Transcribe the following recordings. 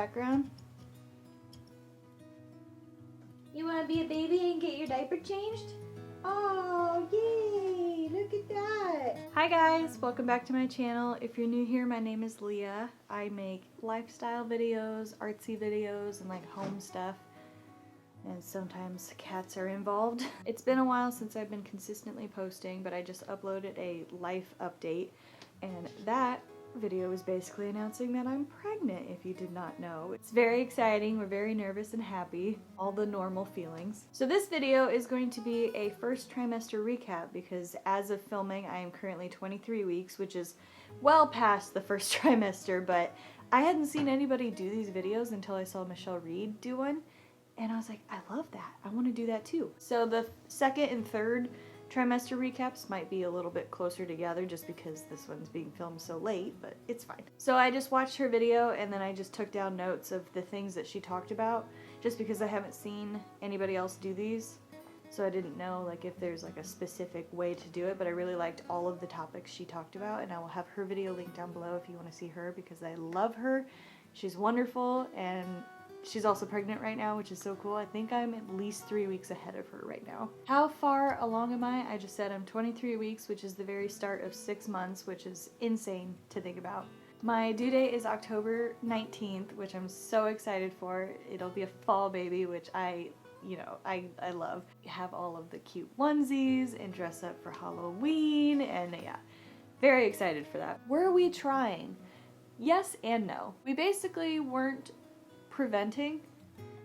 background. You want to be a baby and get your diaper changed? Oh, yay! Look at that! Hi guys, welcome back to my channel. If you're new here, my name is Leah. I make lifestyle videos, artsy videos, and like home stuff. And sometimes cats are involved. It's been a while since I've been consistently posting, but I just uploaded a life update, and that video is basically announcing that I'm pregnant, if you did not know. It's very exciting, we're very nervous and happy, all the normal feelings. So this video is going to be a first trimester recap because as of filming I am currently 23 weeks, which is well past the first trimester, but I hadn't seen anybody do these videos until I saw Michelle Reed do one. And I was like, I love that. I want to do that too. So the second and third trimester recaps might be a little bit closer together just because this one's being filmed so late, but it's fine. So I just watched her video and then I just took down notes of the things that she talked about just because I haven't seen anybody else do these. So I didn't know like if there's like a specific way to do it, but I really liked all of the topics she talked about, and I will have her video linked down below if you want to see her because I love her. She's wonderful, and she's also pregnant right now, which is so cool. I think I'm at least 3 weeks ahead of her right now. How far along am I? I just said I'm 23 weeks, which is the very start of 6 months, which is insane to think about. My due date is October 19th, which I'm so excited for. It'll be a fall baby, which I love. Have all of the cute onesies and dress up for Halloween, and yeah, very excited for that. Were we trying? Yes and no. We basically weren't preventing,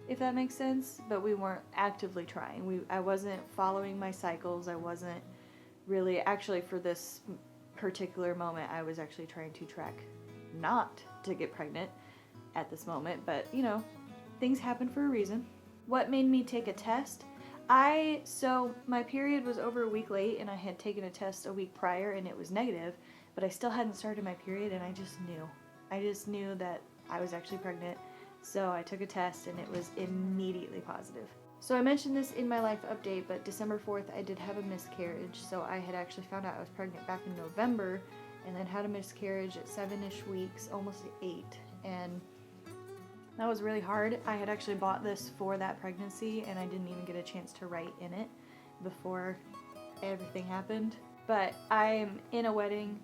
if that makes sense, but we weren't actively trying. I wasn't following my cycles. I wasn't really, actually for this particular moment, I was actually trying to track not to get pregnant at this moment, but you know, things happen for a reason. What made me take a test? So my period was over a week late and I had taken a test a week prior and it was negative, but I still hadn't started my period and I just knew that I was actually pregnant. So I took a test and it was immediately positive. So I mentioned this in my life update, but December 4th I did have a miscarriage. So I had actually found out I was pregnant back in November and then had a miscarriage at 7-ish weeks, almost 8. And that was really hard. I had actually bought this for that pregnancy and I didn't even get a chance to write in it before everything happened. But I'm in a wedding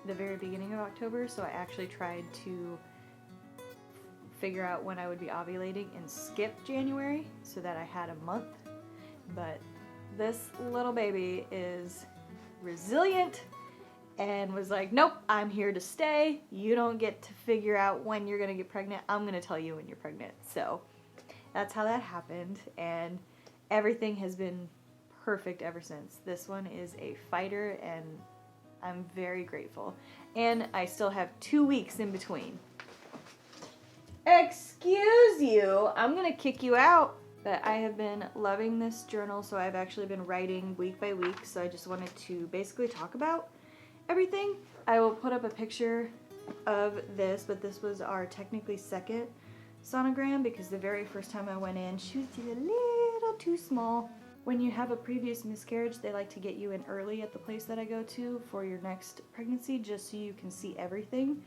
the very beginning of October, so I actually tried to figure out when I would be ovulating and skip January so that I had a month. But this little baby is resilient and was like, nope, I'm here to stay. You don't get to figure out when you're gonna get pregnant. I'm gonna tell you when you're pregnant. So that's how that happened, and everything has been perfect ever since. This one is a fighter and I'm very grateful. And I still have 2 weeks in between. Excuse you, I'm gonna kick you out. But I have been loving this journal, so I've actually been writing week by week, so I just wanted to basically talk about everything. I will put up a picture of this, but this was our technically second sonogram because the very first time I went in, she was just a little too small. When you have a previous miscarriage, they like to get you in early at the place that I go to for your next pregnancy, just so you can see everything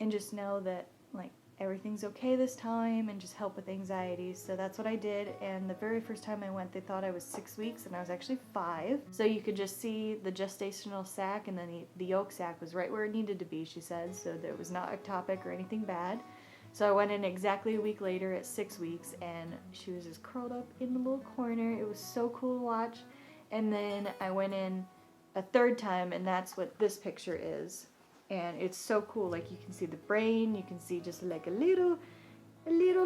and just know that like everything's okay this time and just help with anxiety. So that's what I did, and the very first time I went they thought I was 6 weeks and I was actually 5. So you could just see the gestational sac, and then the yolk sac was right where it needed to be, she said, so there was not ectopic or anything bad. So I went in exactly a week later at 6 weeks and she was just curled up in the little corner. It was so cool to watch. And then I went in a third time and that's what this picture is. And it's so cool, like you can see the brain, you can see just like a little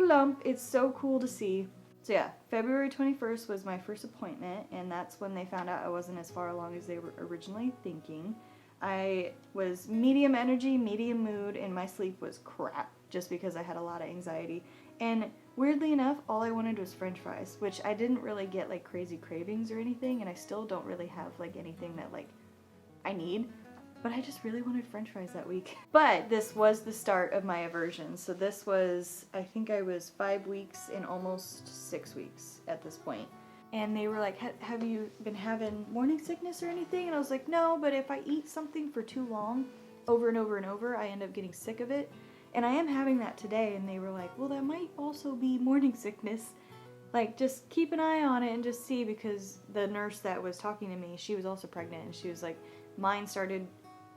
lump. It's so cool to see. So yeah, February 21st was my first appointment, and that's when they found out I wasn't as far along as they were originally thinking. I was medium energy, medium mood, and my sleep was crap just because I had a lot of anxiety. And weirdly enough, all I wanted was french fries, which I didn't really get like crazy cravings or anything, and I still don't really have like anything that like I need. But I just really wanted french fries that week. But this was the start of my aversion. So this was, I think I was 5 weeks and almost 6 weeks at this point. And they were like, have you been having morning sickness or anything? And I was like, no, but if I eat something for too long, over and over and over, I end up getting sick of it. And I am having that today, and they were like, well, that might also be morning sickness. Like, just keep an eye on it and just see, because the nurse that was talking to me, she was also pregnant, and she was like, mine started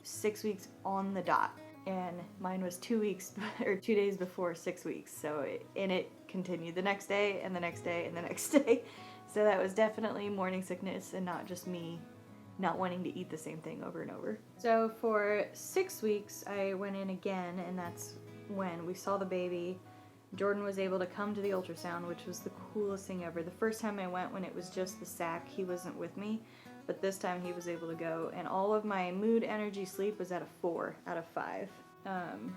6 weeks on the dot, and mine was 2 weeks or 2 days before 6 weeks. So it continued the next day and the next day and the next day. So that was definitely morning sickness and not just me not wanting to eat the same thing over and over. So for 6 weeks, I went in again, and that's when we saw the baby. Jordan was able to come to the ultrasound, which was the coolest thing ever. The first time I went, when it was just the sac, he wasn't with me, but this time he was able to go, and all of my mood, energy, sleep was at a 4 out of 5.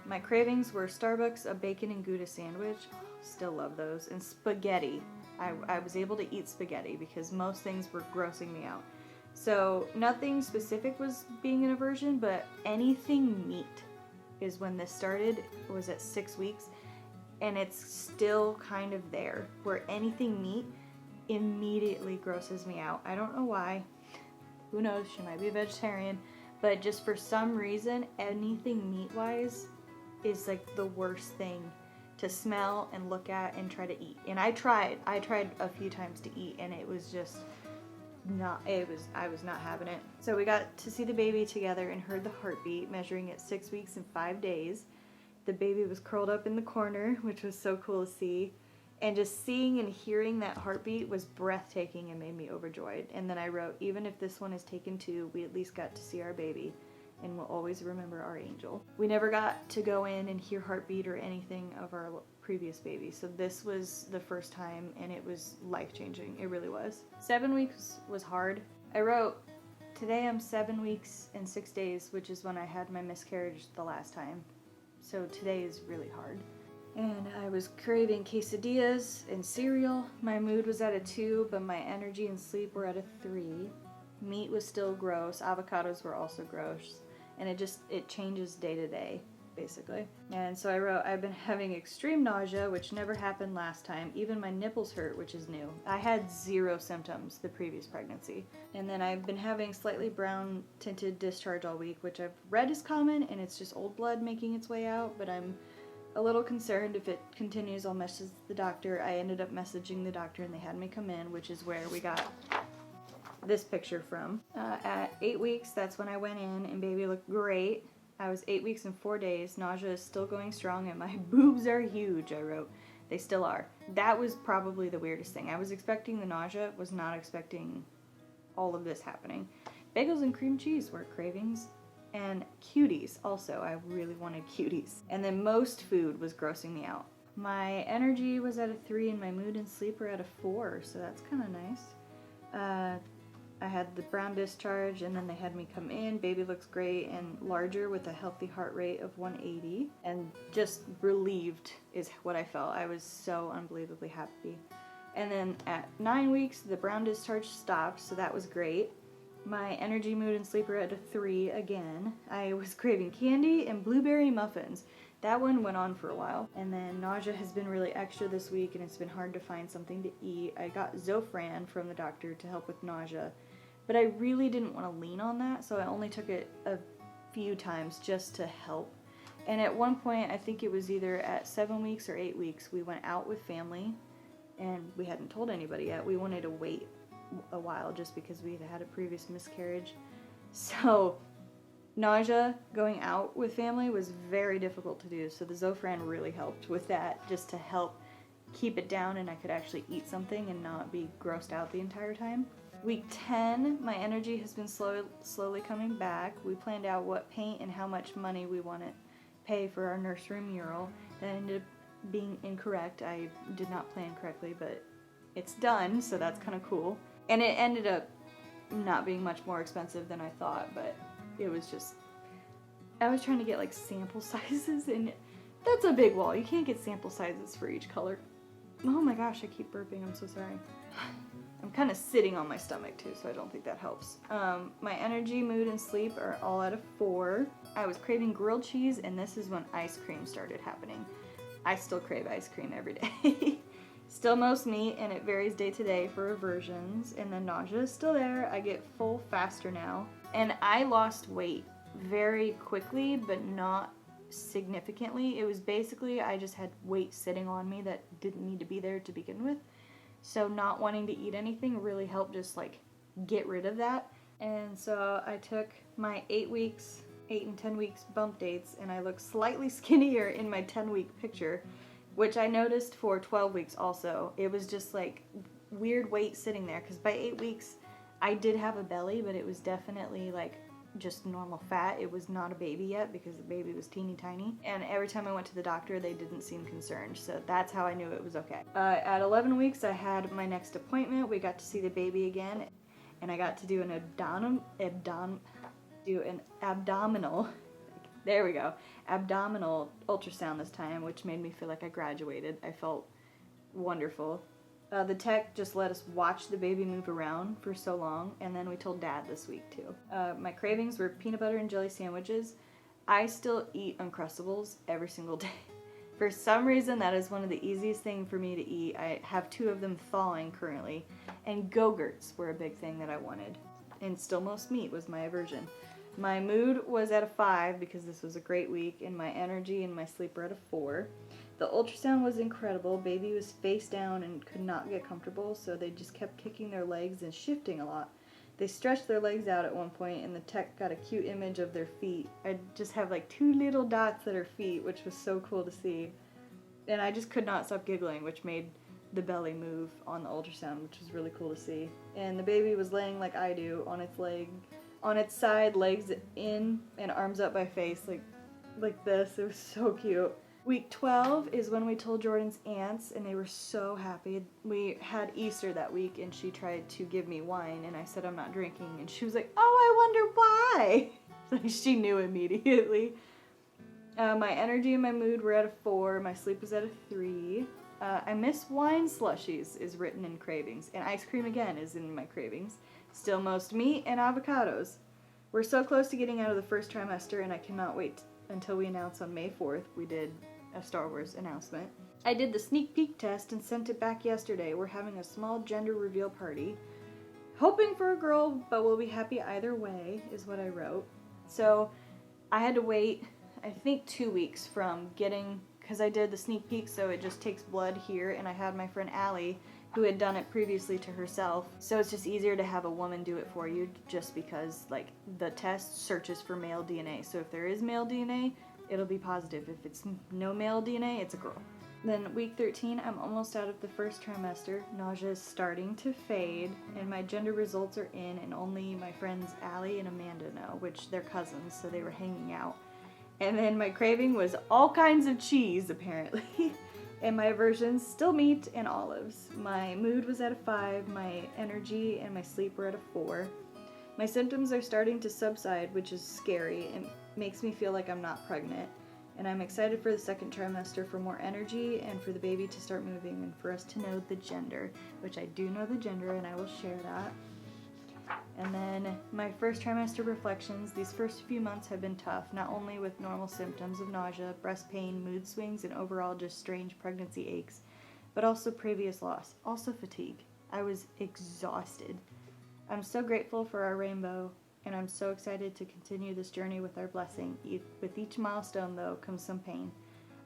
My cravings were Starbucks, a bacon and Gouda sandwich, still love those, and spaghetti. I was able to eat spaghetti because most things were grossing me out. So nothing specific was being an aversion, but anything meat is when this started. It was at 6 weeks. And it's still kind of there, where anything meat immediately grosses me out. I don't know why. Who knows? She might be a vegetarian. But just for some reason, anything meat-wise is like the worst thing to smell and look at and try to eat. And I tried a few times to eat, and it was just I was not having it. So we got to see the baby together and heard the heartbeat, measuring at 6 weeks and 5 days. The baby was curled up in the corner, which was so cool to see. And just seeing and hearing that heartbeat was breathtaking and made me overjoyed. And then I wrote, even if this one is taken too, we at least got to see our baby, and we'll always remember our angel. We never got to go in and hear heartbeat or anything of our previous baby, so this was the first time, and it was life-changing. It really was. 7 weeks was hard. I wrote, today I'm 7 weeks and 6 days, which is when I had my miscarriage the last time. So today is really hard. And I was craving quesadillas and cereal. My mood was at a 2, but my energy and sleep were at a 3. Meat was still gross. Avocados were also gross. And it changes day to day, basically. And so I wrote, I've been having extreme nausea, which never happened last time. Even my nipples hurt, which is new. I had 0 symptoms the previous pregnancy. And then I've been having slightly brown tinted discharge all week, which I've read is common, and it's just old blood making its way out, but I'm a little concerned. If it continues, I'll message the doctor. I ended up messaging the doctor, and they had me come in, which is where we got this picture from. At 8 weeks, that's when I went in, and baby looked great. I was 8 weeks and 4 days. Nausea is still going strong, and my boobs are huge, I wrote. They still are. That was probably the weirdest thing. I was expecting the nausea, was not expecting all of this happening. Bagels and cream cheese were cravings. And cuties also. I really wanted cuties. And then most food was grossing me out. My energy was at a 3 and my mood and sleep were at a 4, so that's kind of nice. I had the brown discharge, and then they had me come in. Baby looks great and larger with a healthy heart rate of 180. And just relieved is what I felt. I was so unbelievably happy. And then at 9 weeks, the brown discharge stopped, so that was great. My energy, mood, and sleep were at a 3 again. I was craving candy and blueberry muffins. That one went on for a while. And then nausea has been really extra this week, and it's been hard to find something to eat. I got Zofran from the doctor to help with nausea, but I really didn't want to lean on that, so I only took it a few times just to help. And at one point, I think it was either at 7 weeks or 8 weeks, we went out with family, and we hadn't told anybody yet. We wanted to wait a while just because we had a previous miscarriage. So nausea going out with family was very difficult to do, so the Zofran really helped with that, just to help keep it down and I could actually eat something and not be grossed out the entire time. Week 10, my energy has been slowly coming back. We planned out what paint and how much money we want to pay for our nursery mural. That ended up being incorrect. I did not plan correctly, but it's done, so that's kind of cool. And it ended up not being much more expensive than I thought, but it was just, I was trying to get like sample sizes, and that's a big wall. You can't get sample sizes for each color. Oh my gosh, I keep burping, I'm so sorry. I'm kind of sitting on my stomach too, so I don't think that helps. My energy, mood, and sleep are all at a 4. I was craving grilled cheese, and this is when ice cream started happening. I still crave ice cream every day. Still most meat, and it varies day to day for aversions. And the nausea is still there. I get full faster now. And I lost weight very quickly, but not significantly. It was basically I just had weight sitting on me that didn't need to be there to begin with. So not wanting to eat anything really helped just like get rid of that. And so I took my 8 and 10 weeks bump dates, and I look slightly skinnier in my 10-week picture, which I noticed for 12 weeks also. It was just like weird weight sitting there, because by 8 weeks I did have a belly, but it was definitely like just normal fat. It was not a baby yet because the baby was teeny tiny, and every time I went to the doctor they didn't seem concerned, so that's how I knew it was okay. At 11 weeks I had my next appointment. We got to see the baby again, and I got to do an abdominal there we go, abdominal ultrasound this time, which made me feel like I graduated. I felt wonderful. The tech just let us watch the baby move around for so long, and then we told Dad this week too. My cravings were peanut butter and jelly sandwiches. I still eat Uncrustables every single day. For some reason, that is one of the easiest things for me to eat. I have 2 of them thawing currently, and Go-Gurts were a big thing that I wanted. And still most meat was my aversion. My mood was at a 5 because this was a great week, and my energy and my sleep were at a 4. The ultrasound was incredible. Baby was face down and could not get comfortable, so they just kept kicking their legs and shifting a lot. They stretched their legs out at one point, and the tech got a cute image of their feet. I just have like 2 little dots that are feet, which was so cool to see. And I just could not stop giggling, which made the belly move on the ultrasound, which was really cool to see. And the baby was laying like I do, on its side, legs in and arms up by face, like this. It was so cute. Week 12 is when we told Jordan's aunts, and they were so happy. We had Easter that week, and she tried to give me wine, and I said I'm not drinking, and she was like, oh, I wonder why. Like, she knew immediately. My energy and my mood were at a 4. My sleep was at a 3. I miss wine slushies is written in cravings, and ice cream again is in my cravings. Still most meat and avocados. We're so close to getting out of the first trimester, and I cannot wait until we announce on May 4th. We did a Star Wars announcement. I did the sneak peek test and sent it back yesterday. We're having a small gender reveal party. Hoping for a girl, but we'll be happy either way, is what I wrote. So I had to wait, I think 2 weeks from getting, because I did the sneak peek, so it just takes blood here, and I had my friend Allie, who had done it previously to herself. So it's just easier to have a woman do it for you, just because like the test searches for male DNA. So if there is male DNA, it'll be positive. If it's no male DNA, it's a girl. Then week 13, I'm almost out of the first trimester. Nausea is starting to fade, and my gender results are in, and only my friends Allie and Amanda know, which they're cousins, so they were hanging out. And then my craving was all kinds of cheese, apparently. And my aversions, still meat and olives. My mood was at a 5, my energy and my sleep were at a 4. My symptoms are starting to subside, which is scary. It makes me feel like I'm not pregnant. And I'm excited for the second trimester for more energy and for the baby to start moving and for us to know the gender, which I do know the gender, and I will share that. And then my first trimester reflections. These first few months have been tough, not only with normal symptoms of nausea, breast pain, mood swings, and overall just strange pregnancy aches, but also previous loss, also fatigue. I was exhausted. I'm so grateful for our rainbow, and I'm so excited to continue this journey with our blessing. With each milestone, though, comes some pain.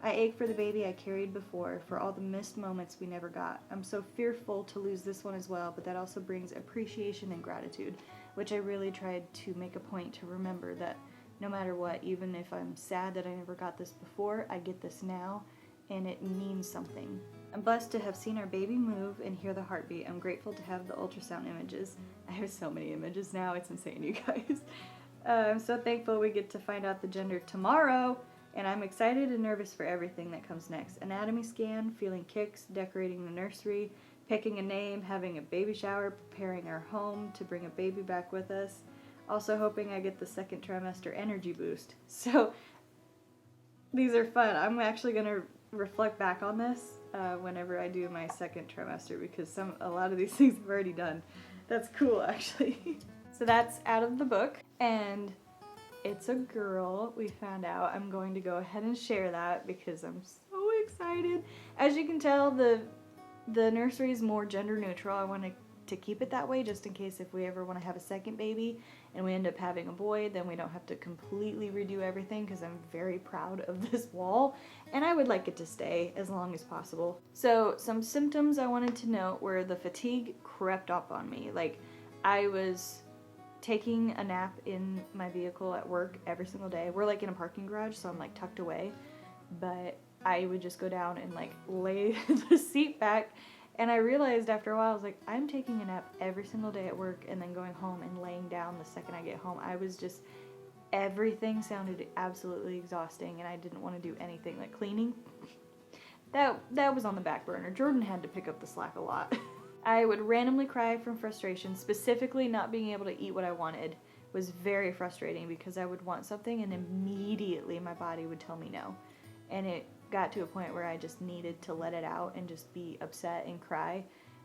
I ache for the baby I carried before, for all the missed moments we never got. I'm so fearful to lose this one as well, but that also brings appreciation and gratitude, which I really tried to make a point to remember that no matter what, even if I'm sad that I never got this before, I get this now, and it means something. I'm blessed to have seen our baby move and hear the heartbeat. I'm grateful to have the ultrasound images. I have so many images now, it's insane, you guys. I'm so thankful we get to find out the gender tomorrow. And I'm excited and nervous for everything that comes next. Anatomy scan, feeling kicks, decorating the nursery, picking a name, having a baby shower, preparing our home to bring a baby back with us. Also hoping I get the second trimester energy boost. So these are fun. I'm actually going to reflect back on this whenever I do my second trimester, because a lot of these things I've already done. That's cool, actually. So that's out of the book, and it's a girl, we found out. I'm going to go ahead and share that because I'm so excited. As you can tell, the nursery is more gender neutral. I want to to keep it that way, just in case if we ever want to have a second baby and we end up having a boy, then we don't have to completely redo everything, because I'm very proud of this wall and I would like it to stay as long as possible. So some symptoms I wanted to note were the fatigue crept up on me. Like, I was taking a nap in my vehicle at work every single day. We're like in a parking garage, so I'm like tucked away, but I would just go down and like lay the seat back. And I realized after a while, I was like, I'm taking a nap every single day at work and then going home and laying down the second I get home. I was just, everything sounded absolutely exhausting, and I didn't want to do anything like cleaning. That was on the back burner. Jordan had to pick up the slack a lot. I would randomly cry from frustration. Specifically, not being able to eat what I wanted was very frustrating, because I would want something and immediately my body would tell me no. And it got to a point where I just needed to let it out and just be upset and cry.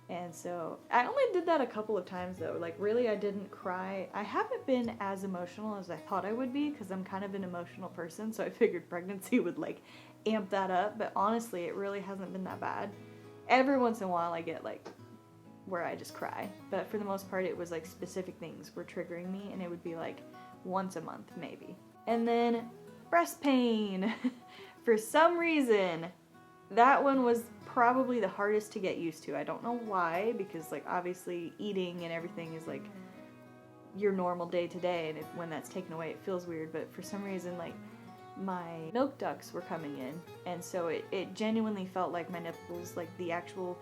And so I only did that a couple of times though. Like, really, I didn't cry. I haven't been as emotional as I thought I would be, because I'm kind of an emotional person, so I figured pregnancy would like amp that up. But honestly, it really hasn't been that bad. Every once in a while I get like where I just cry, but for the most part it was like specific things were triggering me, and it would be like once a month maybe. And then breast pain. For some reason, that one was probably the hardest to get used to. I don't know why, because like obviously eating and everything is like your normal day to day, and when that's taken away it feels weird. But for some reason, like, my milk ducts were coming in, and so it genuinely felt like my nipples, like the actual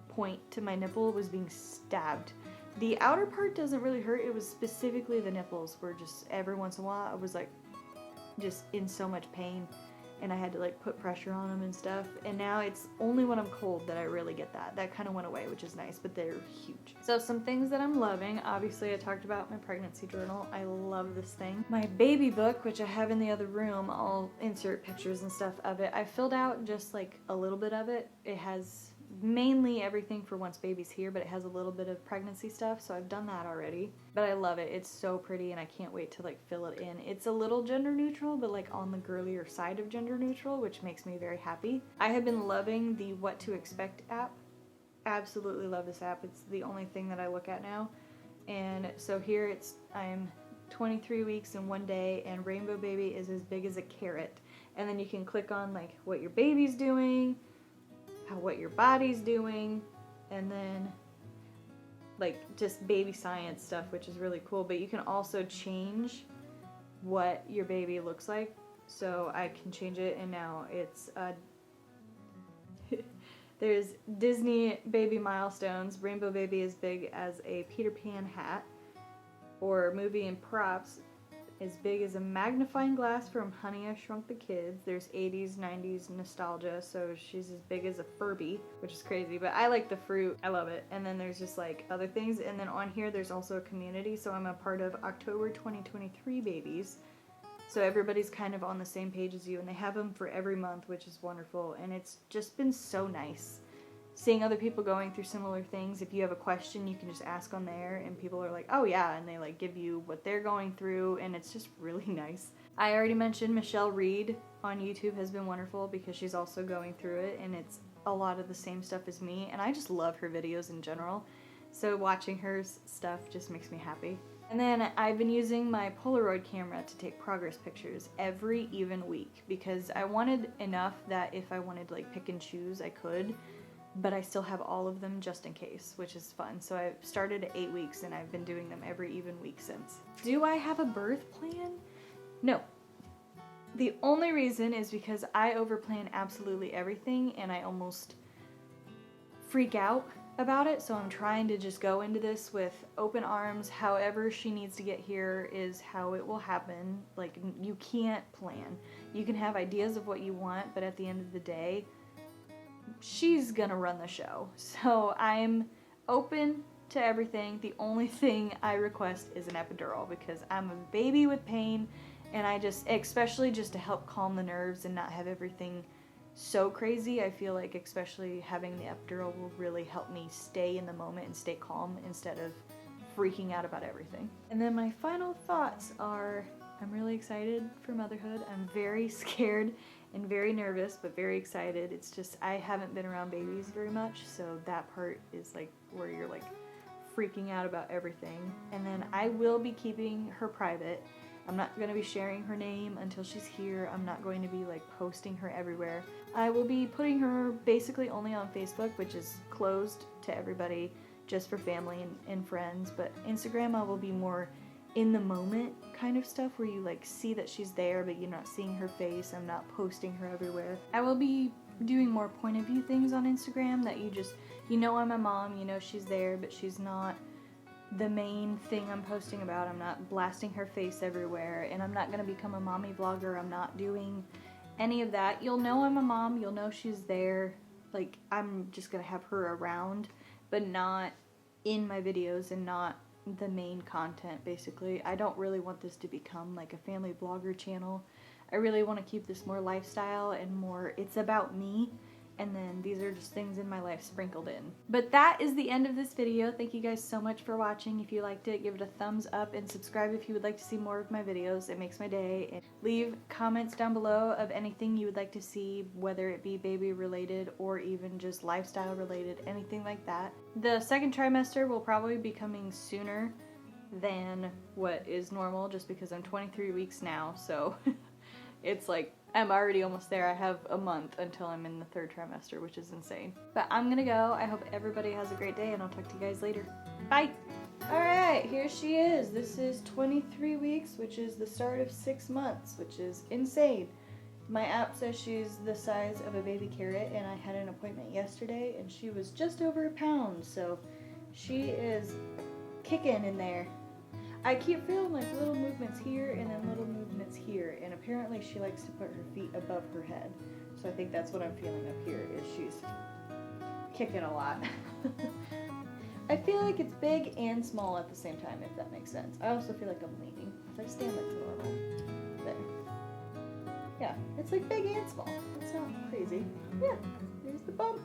point to my nipple, was being stabbed. The outer part doesn't really hurt, it was specifically the nipples were just, every once in a while I was like just in so much pain, and I had to like put pressure on them and stuff. And now it's only when I'm cold that I really get that. That kind of went away, which is nice, but they're huge. So some things that I'm loving, obviously I talked about my pregnancy journal. I love this thing. My baby book, which I have in the other room, I'll insert pictures and stuff of it. I filled out just like a little bit of it. It has mainly everything for once baby's here, but it has a little bit of pregnancy stuff, so I've done that already. But I love it. It's so pretty, and I can't wait to like fill it in. It's a little gender neutral, but like on the girlier side of gender neutral, which makes me very happy. I have been loving the What to Expect app. Absolutely love this app. It's the only thing that I look at now. And so here I'm 23 weeks and 1 day, and Rainbow Baby is as big as a carrot. And then you can click on like what your baby's doing, what your body's doing, and then like just baby science stuff, which is really cool. But you can also change what your baby looks like. So I can change it, and now it's there's Disney baby milestones. Rainbow Baby is big as a Peter Pan hat, or movie and props as big as a magnifying glass from Honey, I Shrunk the Kids. There's 80s, 90s nostalgia, so she's as big as a Furby, which is crazy, but I like the fruit. I love it. And then there's just like other things, and then on here there's also a community, so I'm a part of October 2023 Babies. So everybody's kind of on the same page as you, and they have them for every month, which is wonderful, and it's just been so nice seeing other people going through similar things. If you have a question, you can just ask on there, and people are like, oh yeah, and they like give you what they're going through, and it's just really nice. I already mentioned Michelle Reed on YouTube has been wonderful, because she's also going through it, and it's a lot of the same stuff as me, and I just love her videos in general, so watching her stuff just makes me happy. And then I've been using my Polaroid camera to take progress pictures every even week, because I wanted enough that if I wanted to like pick and choose, I could, but I still have all of them just in case, which is fun. So I've started at 8 weeks, and I've been doing them every even week since. Do I have a birth plan? No. The only reason is because I overplan absolutely everything, and I almost freak out about it, so I'm trying to just go into this with open arms. However she needs to get here is how it will happen. Like, you can't plan. You can have ideas of what you want, but at the end of the day, she's gonna run the show. So I'm open to everything. The only thing I request is an epidural, because I'm a baby with pain, and I just, especially just to help calm the nerves and not have everything so crazy, I feel like especially having the epidural will really help me stay in the moment and stay calm instead of freaking out about everything. And then my final thoughts are, I'm really excited for motherhood. I'm very scared and very nervous, but very excited. It's just, I haven't been around babies very much, so that part is like where you're like freaking out about everything. And then I will be keeping her private. I'm not going to be sharing her name until she's here. I'm not going to be like posting her everywhere. I will be putting her basically only on Facebook, which is closed to everybody, just for family and friends. But Instagram, I will be more in the moment kind of stuff where you like see that she's there, but you're not seeing her face. I'm not posting her everywhere. I will be doing more point of view things on Instagram that you know I'm a mom, you know she's there, but she's not the main thing I'm posting about. I'm not blasting her face everywhere, and I'm not going to become a mommy vlogger. I'm not doing any of that. You'll know I'm a mom, you'll know she's there, like I'm just going to have her around, but not in my videos and not the main content basically. I don't really want this to become like a family vlogger channel. I really want to keep this more lifestyle and more it's about me, and then these are just things in my life sprinkled in. But that is the end of this video. Thank you guys so much for watching. If you liked it, give it a thumbs up and subscribe if you would like to see more of my videos. It makes my day. And leave comments down below of anything you would like to see, whether it be baby related or even just lifestyle related, anything like that. The second trimester will probably be coming sooner than what is normal just because I'm 23 weeks now, so it's like I'm already almost there. I have a month until I'm in the third trimester, which is insane. But I'm gonna go. I hope everybody has a great day, and I'll talk to you guys later. Bye! Alright, here she is. This is 23 weeks, which is the start of 6 months, which is insane. My app says she's the size of a baby carrot, and I had an appointment yesterday, and she was just over a pound, so she is kicking in there. I keep feeling like little movements here and then little movements here, and apparently she likes to put her feet above her head. So I think that's what I'm feeling up here, is she's kicking a lot. I feel like it's big and small at the same time, if that makes sense. I also feel like I'm leaning. If I stand like normal. There. Yeah, it's like big and small. That's not crazy. Yeah, there's the bump.